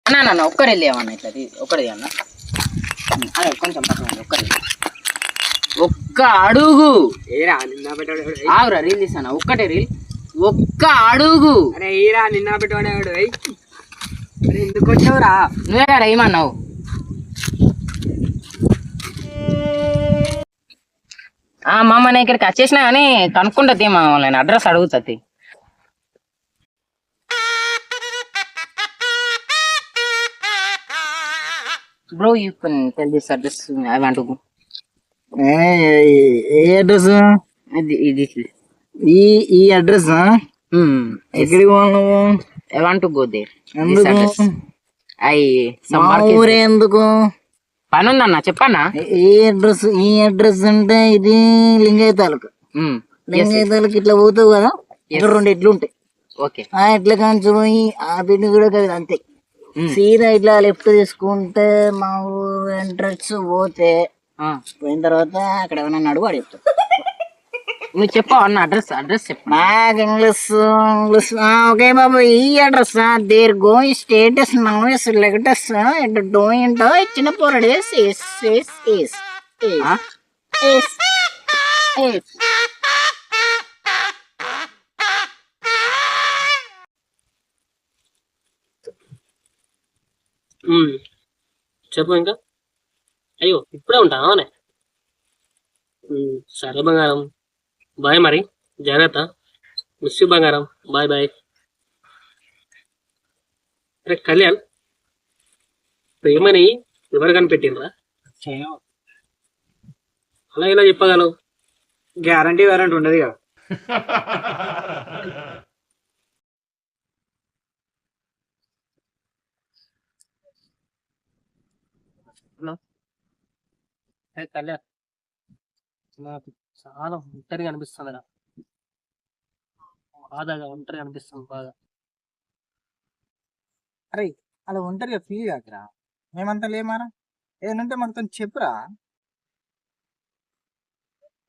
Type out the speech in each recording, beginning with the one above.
అన్న ఒక్కడే లేవన్న ఇట్లా ఒక్కడే అన్న అదే కొంచెం పక్కన ఒక్కడే ఒక్క అడుగు ఏరా నిన్న పెట్టాడు ఆగురా రీల్ తీసాను ఒక్కటే రీల్ ఒక్క అడుగు అరే ఏరా నిన్న పెట్టాడు ఎందుకు వచ్చావురా నువ్వే కదా ఏమన్నావు మామ నేను ఇక్కడికి వచ్చేసినా కానీ కనుక్కుంటుంది మా నేను అడ్రస్ అడుగుతుంది bro you can tell this address I want to go ఏ అడ్రస్ ఇది ఈ అడ్రస్ ఎక్కడికి పోను I want to go there ఎందుకు ఊరే ఎందుకు పని ఉందన్న చెప్పన్నా ఈ అడ్రస్ అంటే ఇది లింగయ్య తాలూకు లింగయ్య తాలూకు ఇట్లా పోతావు కదా ఇక్కడ 2 ఎట్లు ఉంటాయి ఓకే ఆ ఎట్ల కాంచి పోయి ఆ బిడ్డ కూడా కదా అంతే సీదా ఇట్లా లెఫ్ట్ తీసుకుంటే మా ఊరు ఎంట్రన్స్ పోయిన తర్వాత అక్కడ ఏమైనా అడుగు వాడు చెప్తాడు నువ్వు చెప్పావు అన్న అడ్రస్ చెప్పు నాకు ఇంగ్లీష్ ఓకే బాబు ఈ అడ్రస్ దేర్ గోయింగ్ స్టేటస్ నౌస్ లెగటస్ డోయింగ్ ఇచ్చిన పోరాడు చెప్పు ఇంకా అయ్యో ఇప్పుడే ఉంటాను సరే బంగారం బాయ్ మరి జాగ్రత్త మిస్ యూ బంగారం బాయ్ బాయ్ అరే కళ్యాణ్ ప్రేమని ఎవరు కనిపెట్టిండ్రా అలా ఇలా చెప్పగలవు గ్యారంటీ వారంటీ ఉండదు కదా కళ్యాణ్ నాకు చాలా ఒంటరిగా అనిపిస్తుంది రా బాధగా ఒంటరిగా అనిపిస్తుంది బాగా అరే అలా ఒంటరిగా ఫీల్ కాకరా మేమంతా లేమారా ఏదంటే మనతో చెప్పురా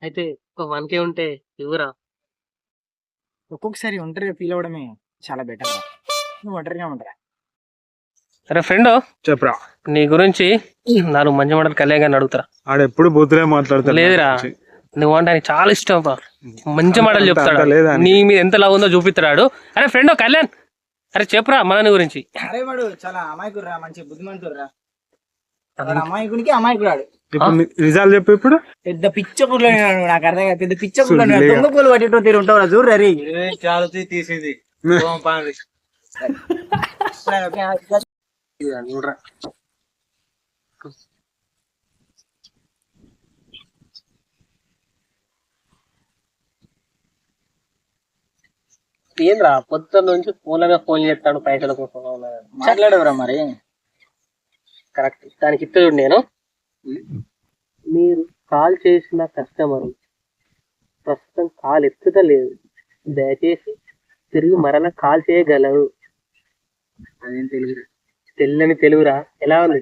అయితే ఒక 1K ఉంటే ఇవ్వరా ఒక్కొక్కసారి ఒంటరిగా ఫీల్ అవ్వడమే చాలా బెటర్ నువ్వు ఒంటరిగా ఉండరా అరే ఫ్రెండ్ చెప్పరా నీ గురించి నాలుగు మంచి మాటలు కళ్యాణ్ గారిని అడుగుతారా ఆడెప్పుడు బుద్ధులే మాట్లాడతాడు లేదురా నువ్వు అంటే ఆయనకి చాలా ఇష్టం మంచి మాటలు చెప్తాడు నీ మీద ఎంత లవ్ ఉందో చూపిస్తాడు అరే ఫ్రెండ్ కళ్యాణ్ అరే చెప్పురా మన గురించి అరే వాడు చాలా అమాయకుడు రా మంచి బుద్ధిమంతుడు రా అమాయకుడికి అమాయకుడు రిజల్ట్ చెప్పు ఇప్పుడు పెద్ద పిచ్చకుడు నాకు అర్థం కాదు పెద్ద పిచ్చకుడు దొంగ పట్టేటో తీరు ఉంటావు చూడు రీ చాలా తీసింది ఏంద్రా పొద్దున్న నుంచి ఫోన్ చేస్తాడు పైసల కోసం మాట్లాడవరా మరి కరెక్ట్ దానికి ఇస్తే చూడు నేను మీరు కాల్ చేసిన కస్టమర్ ప్రస్తుతం కాల్ ఎత్తుతలేదు దయచేసి తిరిగి మరలా కాల్ చేయగలరు అదేం తెలుగు తెల్లని తెలుగురా ఎలా ఉంది